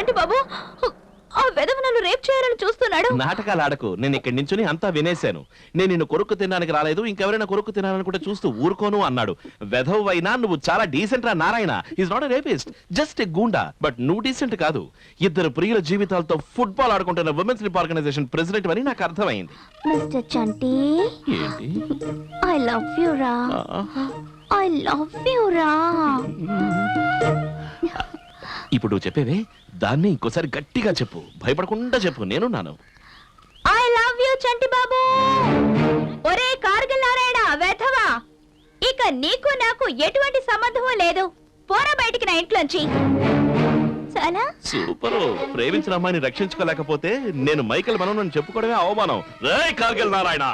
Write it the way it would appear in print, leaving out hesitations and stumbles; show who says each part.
Speaker 1: చంటి బాబు ఆ వెధవ నన్ను రేప్ చేయాలని చూస్తున్నాడు.
Speaker 2: నాటకాలు ఆడకు. నేను ఇక్కడి నుంచుని అంతా వినేశాను. నేను నిన్ను కొరుకు తినడానికి రాలేదు, ఇంకెవరైనా కొరుకు తినాలనుకుంటే చూస్తూ ఊరుకోను అన్నాడు. వెధవైనా నువ్వు చాలా డీసెంట్ రా Narayana. Is not a rapist, just a goonda. But నువ్వు డీసెంట్ కాదు. ఇద్దరు ప్రియుల జీవితాలతో ఫుట్బాల్ ఆడుకుంటున్న ఉమెన్స్ లిప్ ఆర్గనైజేషన్ ప్రెసిడెంట్ అని నాకు అర్థమైంది.
Speaker 1: మిస్టర్ చంటి,
Speaker 2: ఏంటి?
Speaker 1: ఐ లవ్ యు రా. ఐ లవ్ యు రా.
Speaker 2: ఇప్పుడు నువ్వు చెప్పేవే దాన్ని ఇంకోసారి గట్టిగా చెప్పు, భయపడకుండా చెప్పు. నేనున్నాను.
Speaker 1: ఐ లవ్ యు చంటి బాబు. ఒరే కార్గిల్ నారాయణ వెధవా, ఇక నీకు నాకు ఎటువంటి సంబంధము లేదు. పోరా బయటికి నా ఇంట్లోంచి. చాలా
Speaker 2: సూపర్. ప్రేమించిన అమ్మాయిని రక్షించుకోలేకపోతే నేను మైకేల్ మనోనని చెప్పుకోవడమే అవమానం. రేయ్ కార్గిల్ నారాయణ.